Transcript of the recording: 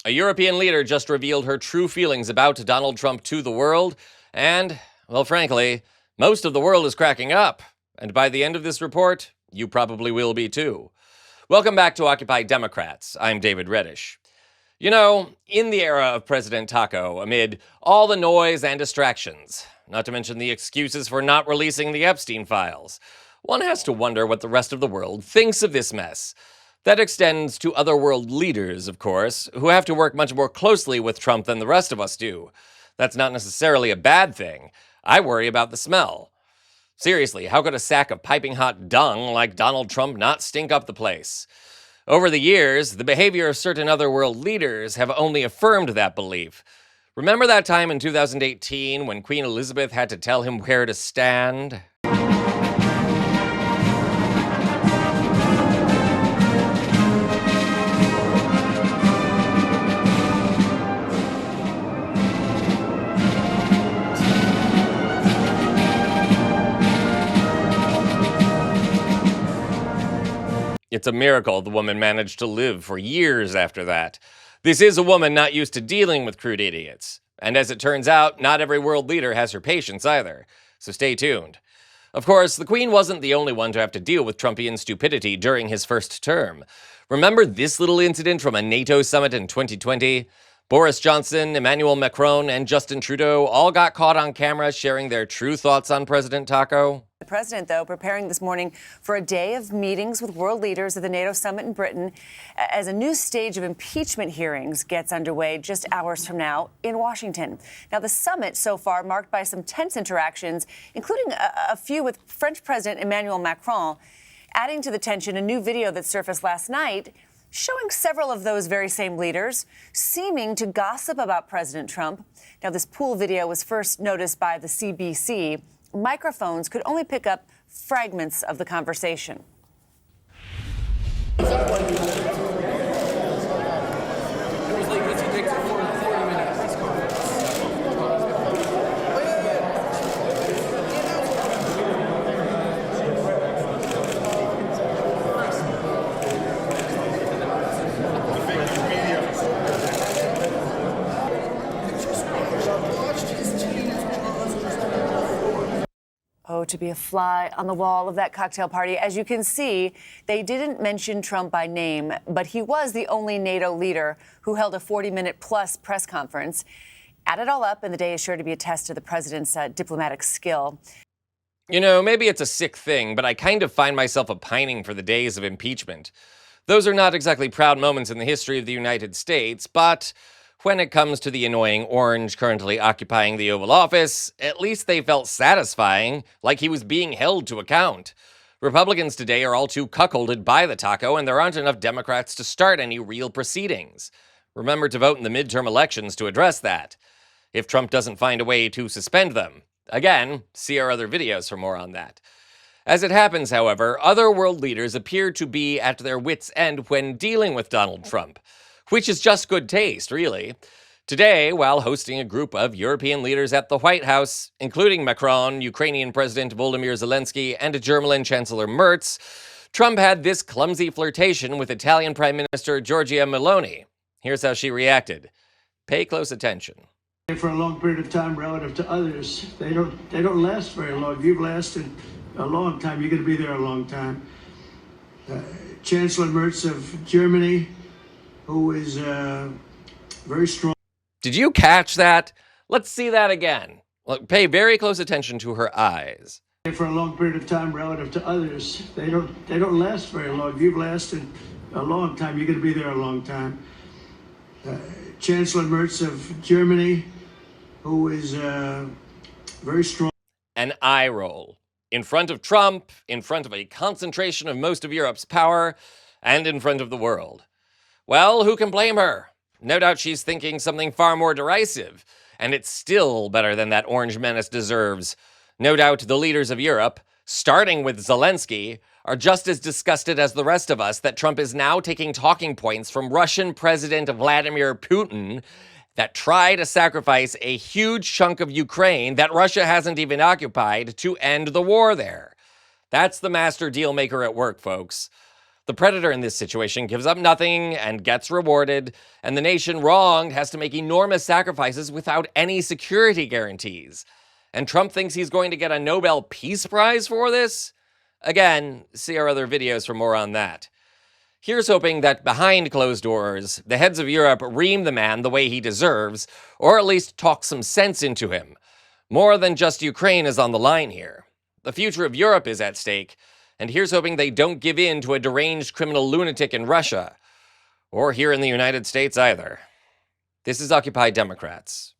A European leader just revealed her true feelings about Donald Trump to the world, and, well, frankly, most of the world is cracking up. And by the end of this report, you probably will be too. Welcome back to Occupy Democrats. I'm David Reddish. You know, in the era of President Taco, amid all the noise and distractions, not to mention the excuses for not releasing the Epstein files, one has to wonder what the rest of the world thinks of this mess. That extends to other world leaders, of course, who have to work much more closely with Trump than the rest of us do. That's not necessarily a bad thing. I worry about the smell. Seriously, how could a sack of piping hot dung like Donald Trump not stink up the place? Over the years, the behavior of certain other world leaders have only affirmed that belief. Remember that time in 2018 when Queen Elizabeth had to tell him where to stand? It's a miracle the woman managed to live for years after that. This is a woman not used to dealing with crude idiots. And as it turns out, not every world leader has her patience either. So stay tuned. Of course, the Queen wasn't the only one to have to deal with Trumpian stupidity during his first term. Remember this little incident from a NATO summit in 2020? Boris Johnson, Emmanuel Macron, and Justin Trudeau all got caught on camera sharing their true thoughts on President Taco. The president, though, preparing this morning for a day of meetings with world leaders at the NATO summit in Britain as a new stage of impeachment hearings gets underway just hours from now in Washington. Now, the summit so far marked by some tense interactions, including a few with French President Emmanuel Macron. Adding to the tension, a new video that surfaced last night showing several of those very same leaders seeming to gossip about President Trump. Now, this pool video was first noticed by the CBC. Microphones could only pick up fragments of the conversation. Oh, to be a fly on the wall of that cocktail party. As you can see, they didn't mention Trump by name, but he was the only NATO leader who held a 40-minute plus press conference. Add it all up, and the day is sure to be a test of the president's diplomatic skill. You know, maybe it's a sick thing, but I kind of find myself opining for the days of impeachment. Those are not exactly proud moments in the history of the United States, but when it comes to the annoying orange currently occupying the Oval Office, at least they felt satisfying, like he was being held to account. Republicans today are all too cuckolded by the taco, and there aren't enough Democrats to start any real proceedings. Remember to vote in the midterm elections to address that, if Trump doesn't find a way to suspend them. Again, see our other videos for more on that. As it happens, however, other world leaders appear to be at their wits' end when dealing with Donald Trump, which is just good taste, really. Today, while hosting a group of European leaders at the White House, including Macron, Ukrainian President Volodymyr Zelensky, and German Chancellor Merz, Trump had this clumsy flirtation with Italian Prime Minister Giorgia Meloni. Here's how she reacted. Pay close attention. For a long period of time relative to others, they don't last very long. You've lasted a long time. You're going to be there a long time. Chancellor Merz of Germany, who is very strong. Did you catch that? Let's see that again. Look, pay very close attention to her eyes. For a long period of time relative to others, they don't last very long. You've lasted a long time. You're going to be there a long time. Chancellor Merz of Germany, who is very strong. An eye roll. In front of Trump, in front of a concentration of most of Europe's power, and in front of the world. Well, who can blame her? No doubt she's thinking something far more derisive, and it's still better than that orange menace deserves. No doubt the leaders of Europe, starting with Zelensky, are just as disgusted as the rest of us that Trump is now taking talking points from Russian President Vladimir Putin that try to sacrifice a huge chunk of Ukraine that Russia hasn't even occupied to end the war there. That's the master deal maker at work, folks. The predator in this situation gives up nothing and gets rewarded, and the nation wronged has to make enormous sacrifices without any security guarantees. And Trump thinks he's going to get a Nobel Peace Prize for this? Again, see our other videos for more on that. Here's hoping that behind closed doors, the heads of Europe ream the man the way he deserves, or at least talk some sense into him. More than just Ukraine is on the line here. The future of Europe is at stake, and here's hoping they don't give in to a deranged criminal lunatic in Russia, or here in the United States either. This is Occupy Democrats.